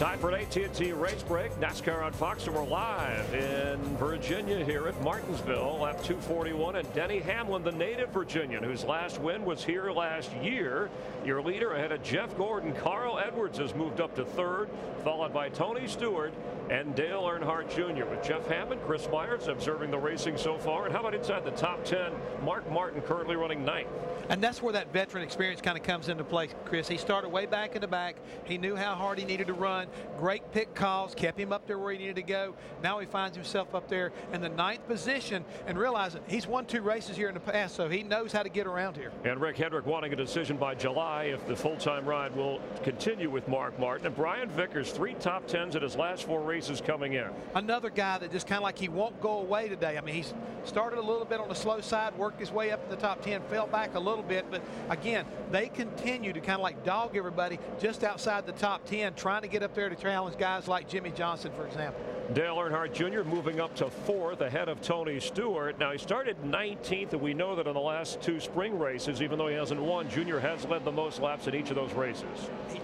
Time for an AT&T race break. NASCAR on Fox, and we're live in Virginia here at Martinsville. Lap 241, and Denny Hamlin, the native Virginian, whose last win was here last year. Your leader ahead of Jeff Gordon. Carl Edwards has moved up to third, followed by Tony Stewart and Dale Earnhardt Jr. with Jeff Hammond, Chris Myers observing the racing so far. And how about inside the top 10? Mark Martin currently running ninth. And that's where that veteran experience kind of comes into play, Chris. He started way back in the back. He knew how hard he needed to run. Great pick calls, kept him up there where he needed to go. Now he finds himself up there in the ninth position, and realizing he's won 2 races here in the past, so he knows how to get around here. And Rick Hendrick wanting a decision by July if the full-time ride will continue with Mark Martin. And Brian Vickers, 3 top 10s in his last 4 races coming in. Another guy that just kind of like he won't go away today. I mean, he's started a little bit on the slow side, worked his way up in the top 10, fell back a little bit, but again, they continue to kind of like dog everybody just outside the top 10, trying to get up there to challenge guys like Jimmy Johnson, for example. Dale Earnhardt Jr. moving up to 4th ahead of Tony Stewart. Now, he started 19th, and we know that in the last 2 spring races, even though he hasn't won, Jr. has led the most laps in each of those races.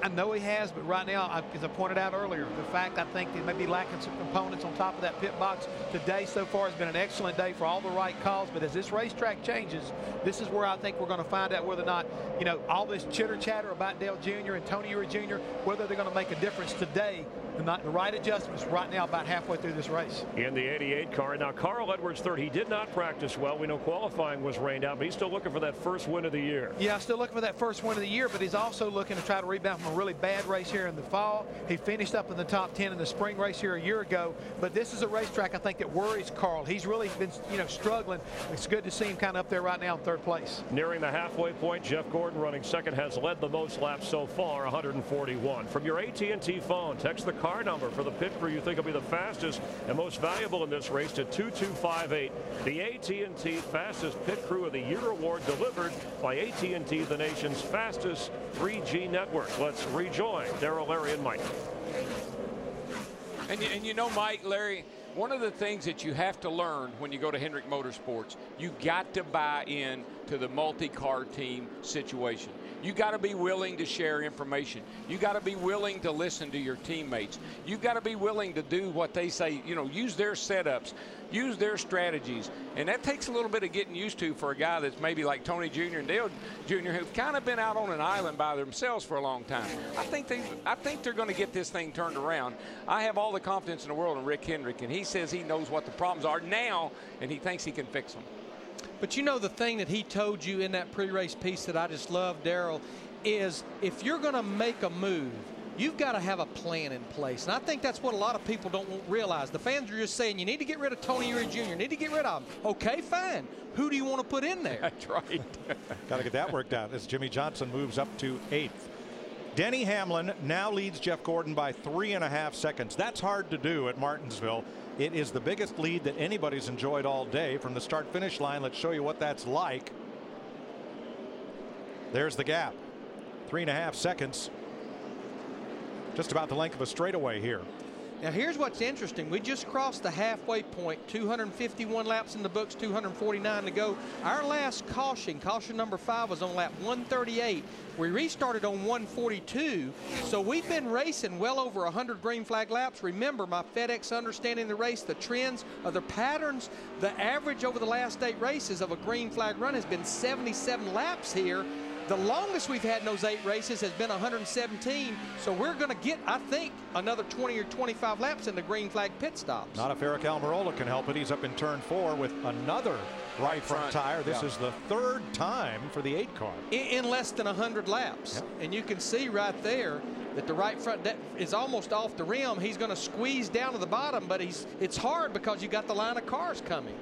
I know he has, but right now, as I pointed out earlier, the fact I think they may be lacking some components on top of that pit box today so far has been an excellent day for all the right calls. But as this racetrack changes, this is where I think we're going to find out whether or not, you know, all this chitter chatter about Dale Jr. and Tony Stewart Jr., whether they're going to make a difference today. Not the right adjustments right now about halfway through this race. In the 88 car. Now, Carl Edwards third. He did not practice well. We know qualifying was rained out, but he's still looking for that first win of the year. Yeah, still looking for that first win of the year, but he's also looking to try to rebound from a really bad race here in the fall. He finished up in the top 10 in the spring race here a year ago, but this is a racetrack I think that worries Carl. He's really been, you know, struggling. It's good to see him kind of up there right now in 3rd place. Nearing the halfway point, Jeff Gordon running second has led the most laps so far, 141. From your AT&T phone, text the car number for the pit crew you think will be the fastest and most valuable in this race to 2258. The AT&T Fastest Pit Crew of the Year award delivered by AT&T, the nation's fastest 3G network. Let's rejoin Darrell, Larry, and Mike. And you know, Mike, Larry, one of the things that you have to learn when you go to Hendrick Motorsports, you got to buy in to the multi-car team situation. You got to be willing to share information. You got to be willing to listen to your teammates. You got to be willing to do what they say, you know, use their setups, use their strategies. And that takes a little bit of getting used to for a guy that's maybe like Tony Jr. and Dale Jr. who've kind of been out on an island by themselves for a long time. I think they're going to get this thing turned around. I have all the confidence in the world in Rick Hendrick, and he says he knows what the problems are now, and he thinks he can fix them. But you know, the thing that he told you in that pre-race piece that I just love, Darrell, is if you're going to make a move, you've got to have a plan in place. And I think that's what a lot of people don't realize. The fans are just saying, you need to get rid of Tony Stewart Jr., need to get rid of him. Okay, fine. Who do you want to put in there? That's right. Got to get that worked out as Jimmy Johnson moves up to 8th. Denny Hamlin now leads Jeff Gordon by 3.5 seconds. That's hard to do at Martinsville. It is the biggest lead that anybody's enjoyed all day from the start-finish line. Let's show you what that's like. There's the gap. 3.5 seconds. Just about the length of a straightaway here. Now, here's what's interesting. We just crossed the halfway point, 251 laps in the books, 249 to go. Our last caution number 5, was on lap 138. We restarted on 142, so we've been racing well over 100 green flag laps. Remember, my FedEx understanding the race, the trends, the patterns, the average over the last 8 races of a green flag run has been 77 laps here. The longest we've had in those 8 races has been 117, so we're going to get, I think, another 20 or 25 laps in the green flag pit stops. Not if Eric Almirola can help it. He's up in turn 4 with another right front tire. This is the 3rd time for the 8 car. In less than 100 laps. Yep. And you can see right there that the right front is almost off the rim. He's going to squeeze down to the bottom, but it's hard because you got the line of cars coming.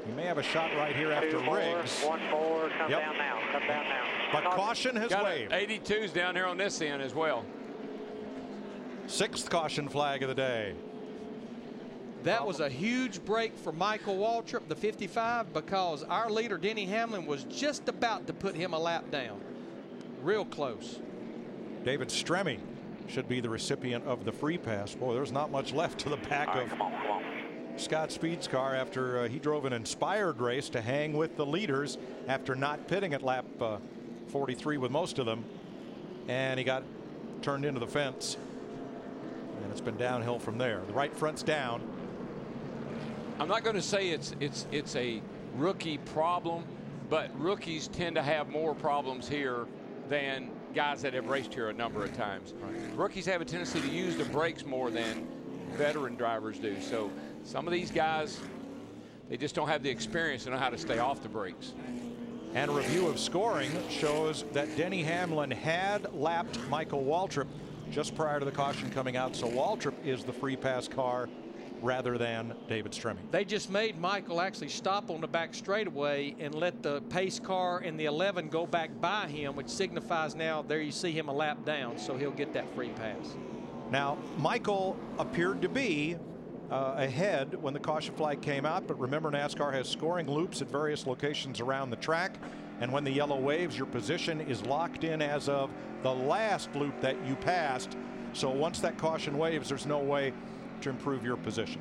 He may have a shot right here after 2-4, Riggs. 1-4, come down now, come down now. But caution has waved. 82's down here on this end as well. 6th caution flag of the day. That was a huge break for Michael Waltrip, the 55, because our leader, Denny Hamlin, was just about to put him a lap down. Real close. David Stremme should be the recipient of the free pass. Boy, there's not much left to the back of Come on. Scott Speed's car after he drove an inspired race to hang with the leaders after not pitting at lap 43 with most of them, and he got turned into the fence. And it's been downhill from there. The right front's down. I'm not going to say it's a rookie problem, but rookies tend to have more problems here than guys that have raced here a number of times. Right. Rookies have a tendency to use the brakes more than veteran drivers do. So some of these guys, they just don't have the experience to know how to stay off the brakes. And a review of scoring shows that Denny Hamlin had lapped Michael Waltrip just prior to the caution coming out. So Waltrip is the free pass car rather than David Stremme. They just made Michael actually stop on the back straightaway and let the pace car and the 11 go back by him, which signifies now there you see him a lap down, so he'll get that free pass. Now, Michael appeared to be ahead when the caution flag came out, but remember NASCAR has scoring loops at various locations around the track, and when the yellow waves, your position is locked in as of the last loop that you passed. So once that caution waves, there's no way to improve your position.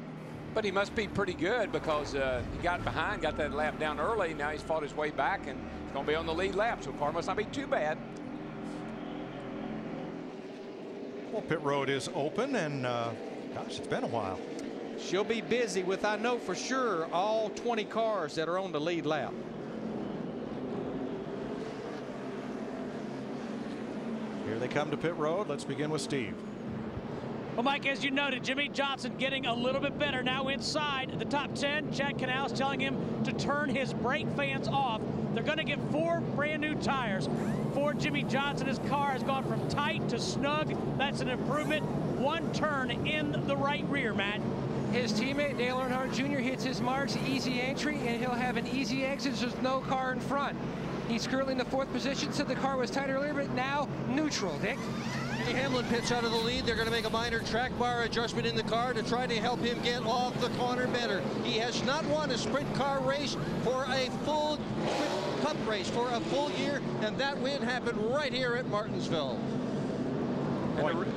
But he must be pretty good because he got behind, got that lap down early. Now he's fought his way back and he's going to be on the lead lap, so the car must not be too bad. Well, pit road is open, and gosh, it's been a while. She'll be busy with, I know for sure, all 20 cars that are on the lead lap. Here they come to pit road. Let's begin with Steve. Well, Mike, as you noted, Jimmy Johnson getting a little bit better now inside the top 10. Chad Canals telling him to turn his brake fans off. They're going to get 4 brand new tires for Jimmy Johnson. His car has gone from tight to snug. That's an improvement. 1 turn in the right rear, Matt. His teammate Dale Earnhardt Jr. hits his marks, easy entry, and he'll have an easy exit. There's no car in front. He's currently in the 4th position. Said the car was tight earlier, but now neutral. Dick? Denny Hamlin pits out of the lead. They're going to make a minor track bar adjustment in the car to try to help him get off the corner better. He has not won a sprint car race for a full sprint cup race for a full year, and that win happened right here at Martinsville.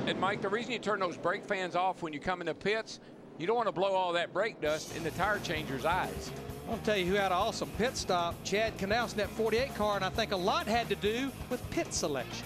And Mike, the reason you turn those brake fans off when you come into pits, you don't want to blow all that brake dust in the tire changer's eyes. I'll tell you who had an awesome pit stop. Chad Canals in that 48 car, and I think a lot had to do with pit selection.